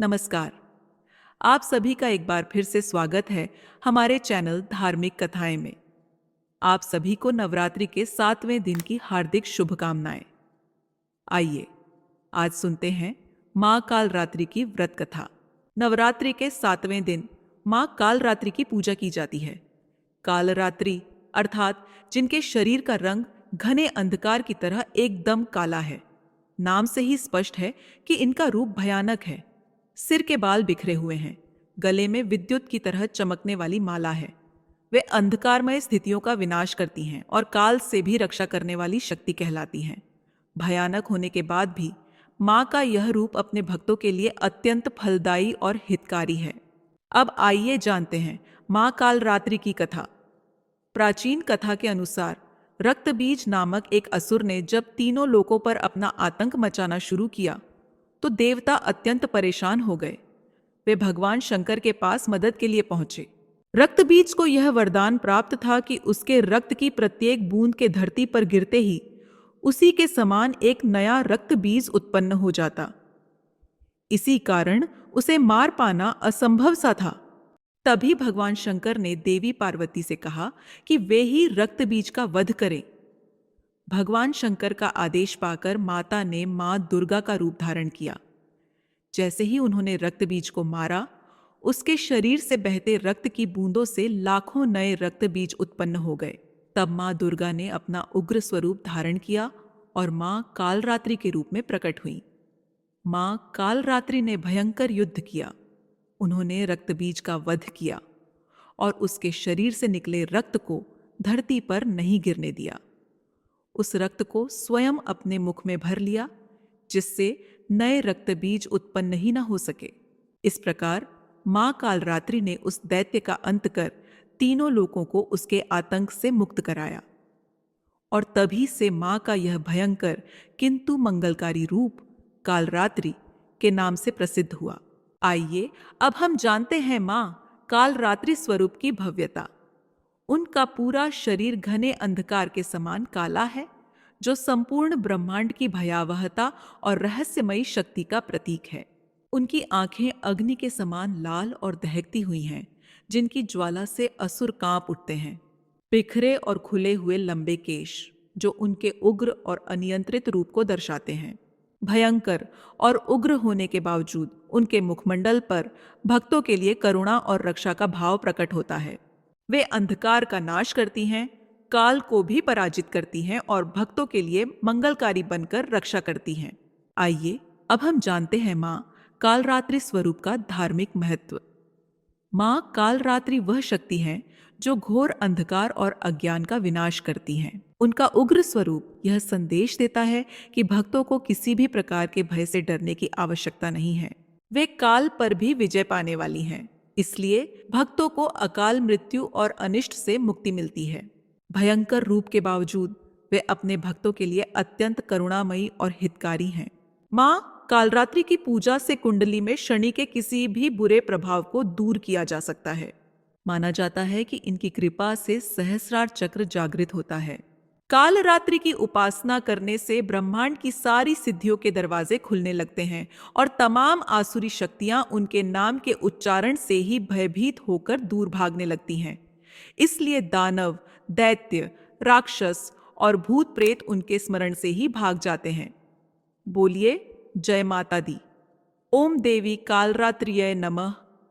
नमस्कार। आप सभी का एक बार फिर से स्वागत है हमारे चैनल धार्मिक कथाएं में। आप सभी को नवरात्रि के 7वें दिन की हार्दिक शुभकामनाएं। आइए आज सुनते हैं माँ कालरात्रि की व्रत कथा। नवरात्रि के 7वें दिन माँ कालरात्रि की पूजा की जाती है। कालरात्रि अर्थात जिनके शरीर का रंग घने अंधकार की तरह एकदम काला है। नाम से ही स्पष्ट है कि इनका रूप भयानक है। सिर के बाल बिखरे हुए हैं, गले में विद्युत की तरह चमकने वाली माला है। वे अंधकारमय स्थितियों का विनाश करती हैं और काल से भी रक्षा करने वाली शक्ति कहलाती हैं। भयानक होने के बाद भी माँ का यह रूप अपने भक्तों के लिए अत्यंत फलदायी और हितकारी है। अब आइए जानते हैं माँ कालरात्रि की कथा। प्राचीन कथा के अनुसार रक्तबीज नामक एक असुर ने जब तीनों लोकों पर अपना आतंक मचाना शुरू किया तो देवता अत्यंत परेशान हो गए। वे भगवान शंकर के पास मदद के लिए पहुंचे। रक्तबीज को यह वरदान प्राप्त था कि उसके रक्त की प्रत्येक बूंद के धरती पर गिरते ही उसी के समान एक नया रक्तबीज उत्पन्न हो जाता। इसी कारण उसे मार पाना असंभव सा था। तभी भगवान शंकर ने देवी पार्वती से कहा कि वे ही रक्तबीज का वध करें। भगवान शंकर का आदेश पाकर माता ने मां दुर्गा का रूप धारण किया। जैसे ही उन्होंने रक्तबीज को मारा, उसके शरीर से बहते रक्त की बूंदों से लाखों नए रक्तबीज उत्पन्न हो गए। तब मां दुर्गा ने अपना उग्र स्वरूप धारण किया और मां कालरात्रि के रूप में प्रकट हुई। मां कालरात्रि ने भयंकर युद्ध किया। उन्होंने रक्तबीज का वध किया और उसके शरीर से निकले रक्त को धरती पर नहीं गिरने दिया। उस रक्त को स्वयं अपने मुख में भर लिया, जिससे नए रक्तबीज उत्पन्न ही न हो सके। इस प्रकार मां कालरात्रि ने उस दैत्य का अंत कर तीनों लोगों को उसके आतंक से मुक्त कराया। और तभी से मां का यह भयंकर किंतु मंगलकारी रूप कालरात्रि के नाम से प्रसिद्ध हुआ। आइए अब हम जानते हैं मां कालरात्रि स्वरूप की भव्यता। उनका पूरा शरीर घने अंधकार के समान काला है, जो संपूर्ण ब्रह्मांड की भयावहता और रहस्यमयी शक्ति का प्रतीक है। उनकी आंखें अग्नि के समान लाल और दहकती हुई हैं, जिनकी ज्वाला से असुर कांप उठते हैं। बिखरे और खुले हुए लंबे केश, जो उनके उग्र और अनियंत्रित रूप को दर्शाते हैं। भयंकर और उग्र होने के बावजूद उनके मुखमंडल पर भक्तों के लिए करुणा और रक्षा का भाव प्रकट होता है। वे अंधकार का नाश करती हैं, काल को भी पराजित करती हैं और भक्तों के लिए मंगलकारी बनकर रक्षा करती हैं। आइए अब हम जानते हैं मां कालरात्रि स्वरूप का धार्मिक महत्व। मां कालरात्रि वह शक्ति है जो घोर अंधकार और अज्ञान का विनाश करती हैं। उनका उग्र स्वरूप यह संदेश देता है कि भक्तों को किसी भी प्रकार के भय से डरने की आवश्यकता नहीं है। वे काल पर भी विजय पाने वाली हैं। इसलिए भक्तों को अकाल मृत्यु और अनिष्ट से मुक्ति मिलती है। भयंकर रूप के बावजूद वे अपने भक्तों के लिए अत्यंत करुणामयी और हितकारी हैं। मां कालरात्रि की पूजा से कुंडली में शनि के किसी भी बुरे प्रभाव को दूर किया जा सकता है। माना जाता है कि इनकी कृपा से सहस्रार चक्र जागृत होता है। कालरात्रि की उपासना करने से ब्रह्मांड की सारी सिद्धियों के दरवाजे खुलने लगते हैं और तमाम आसुरी शक्तियां उनके नाम के उच्चारण से ही भयभीत होकर दूर भागने लगती हैं। इसलिए दानव, दैत्य, राक्षस और भूत प्रेत उनके स्मरण से ही भाग जाते हैं। बोलिए जय माता दी। ओम देवी कालरात्रिये नमः।